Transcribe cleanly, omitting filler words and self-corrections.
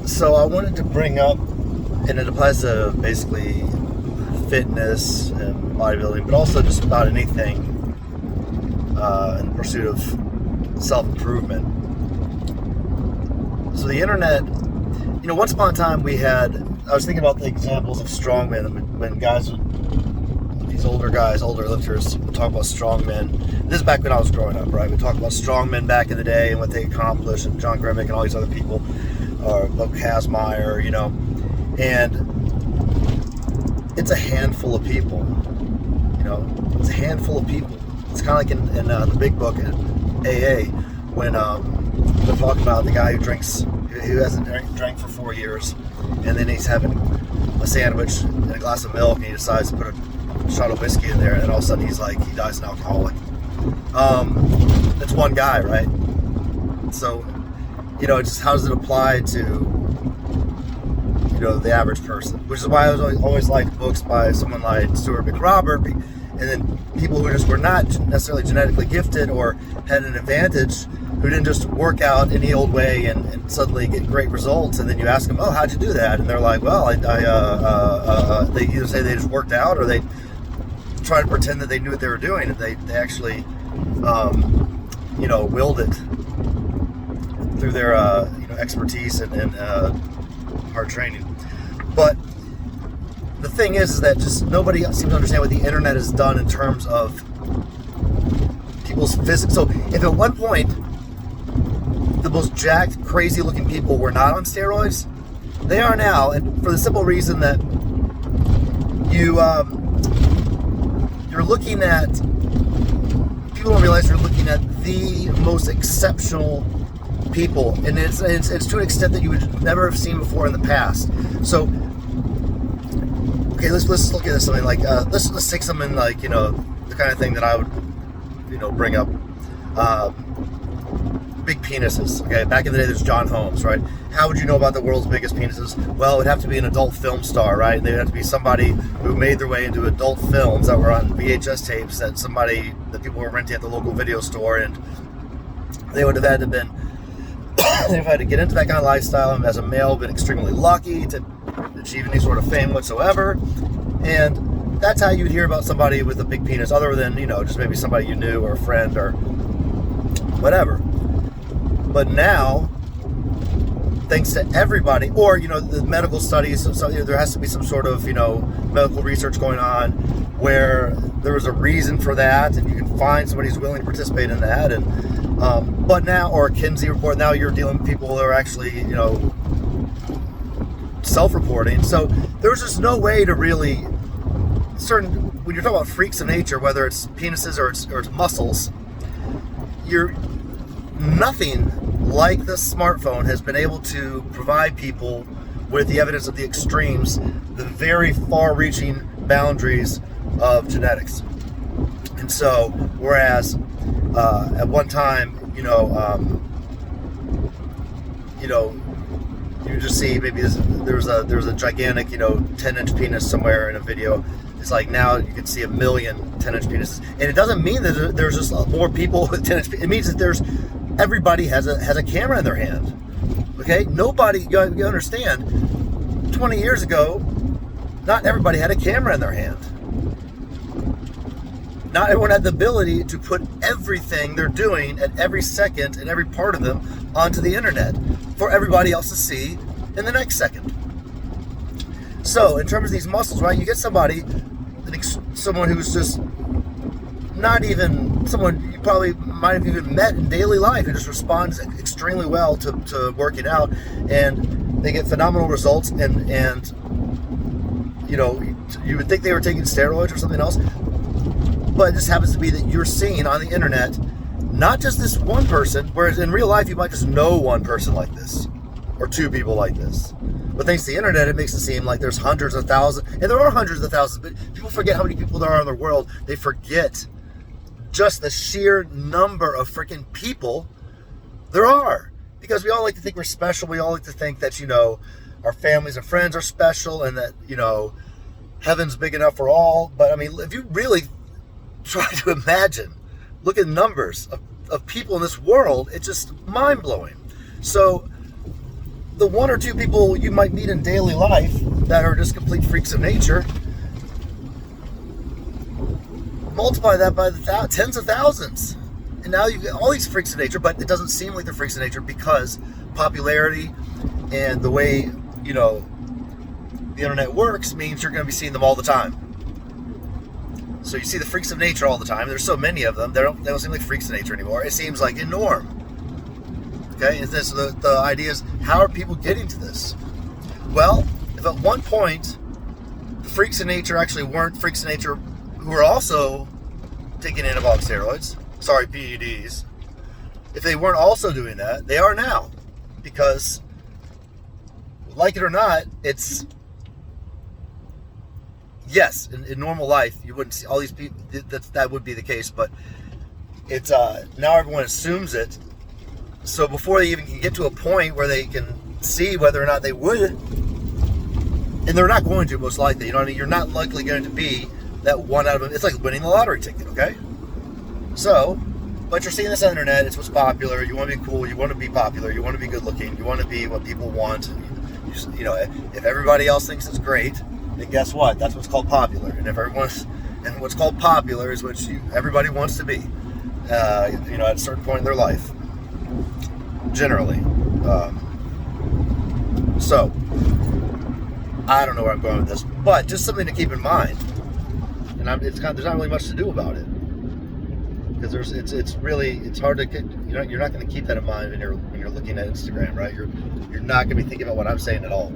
So I wanted to bring up, and it applies to basically fitness and bodybuilding, but also just about anything in the pursuit of self-improvement. So the internet, once upon a time I was thinking about the examples of strongmen when these older lifters would talk about strongmen. This is back when I was growing up, right? We talk about strongmen back in the day and what they accomplished, and John Gremick and all these other people, or Bo Kazmaier, and it's a handful of people, it's a handful of people. It's kind of like in the big book at AA, when they talk about the guy who hasn't drank for 4 years, and then he's having a sandwich and a glass of milk, and he decides to put a shot of whiskey in there, and all of a sudden he dies an alcoholic. That's one guy, right? So, it's just, how does it apply to the average person? Which is why I always liked books by someone like Stuart McRobert, and then people who just were not necessarily genetically gifted or had an advantage, who didn't just work out any old way and suddenly get great results. And then you ask them, "Oh, how'd you do that?" And they're like, "Well, they either say they just worked out, or they try to pretend that they knew what they were doing, and they actually, willed it through their expertise and hard training." But the thing is that just nobody seems to understand what the internet has done in terms of people's physics. So if at one point the most jacked, crazy-looking people were not on steroids, they are now, and for the simple reason that you're looking at, people don't realize you're looking at the most exceptional people, and it's to an extent that you would never have seen before in the past. So, okay, let's look at something like let's take something like the kind of thing that I would bring up. Big penises. Okay, back in the day, there's John Holmes, right? How would you know about the world's biggest penises? Well, it would have to be an adult film star, right? They'd have to be somebody who made their way into adult films that were on VHS tapes that people were renting at the local video store, and they would have had to been they've had to get into that kind of lifestyle, and as a male, been extremely lucky to achieve any sort of fame whatsoever. And that's how you'd hear about somebody with a big penis, other than just maybe somebody you knew or a friend or whatever. But now, thanks to everybody, or the medical studies, so there has to be some sort of medical research going on where there was a reason for that, and you can find somebody who's willing to participate in that. And but now, or a Kinsey report, now you're dealing with people that are actually self-reporting. So there's just no way to really when you're talking about freaks of nature, whether it's penises or it's muscles, nothing like the smartphone has been able to provide people with the evidence of the extremes, the very far-reaching boundaries of genetics. And so, whereas at one time, you just see maybe there was a gigantic 10-inch penis somewhere in a video. It's like now you can see 1 million 10-inch penises, and it doesn't mean that there's just more people with 10-inch. It means that everybody has a camera in their hand. Okay, nobody. You understand? 20 years ago, not everybody had a camera in their hand. Not everyone had the ability to put everything they're doing at every second and every part of them onto the internet for everybody else to see in the next second. So, in terms of these muscles, right, you get someone who's just not even someone you probably might have even met in daily life, who just responds extremely well to working out, and they get phenomenal results, and you would think they were taking steroids or something else, but it just happens to be that you're seeing on the internet not just this one person, whereas in real life you might just know one person like this or two people like this. But thanks to the internet, it makes it seem like there's hundreds of thousands, and there are hundreds of thousands, but people forget how many people there are in the world. They forget just the sheer number of freaking people there are. Because we all like to think we're special. We all like to think that, our families and friends are special, and that, heaven's big enough for all. But I mean, if you really try to imagine, look at numbers of people in this world, it's just mind-blowing. So the one or two people you might meet in daily life that are just complete freaks of nature, multiply that by the tens of thousands. And now you get all these freaks of nature, but it doesn't seem like they're freaks of nature because popularity and the way, the internet works means you're going to be seeing them all the time. So you see the freaks of nature all the time. There's so many of them. They don't seem like freaks of nature anymore. It seems like a norm. Okay? And this, the idea is, how are people getting to this? Well, if at one point the freaks of nature actually weren't freaks of nature who were also taking anabolic steroids, PEDs, if they weren't also doing that, they are now. Because, like it or not, it's, yes, in normal life, you wouldn't see all these people, that would be the case, but it's, now everyone assumes it. So before they even can get to a point where they can see whether or not they would, and they're not going to, most likely, you're not likely going to be that one out of them. It's like winning the lottery ticket, okay? So, but you're seeing this on the internet, it's what's popular, you want to be cool, you want to be popular, you want to be good looking, you want to be what people want. If everybody else thinks it's great, then guess what? That's what's called popular. And what's called popular is what everybody wants to be, at a certain point in their life, generally. So, I don't know where I'm going with this, but just something to keep in mind. And there's not really much to do about it, because it's hard to get. You're not going to keep that in mind when you're looking at Instagram, right? You're not going to be thinking about what I'm saying at all.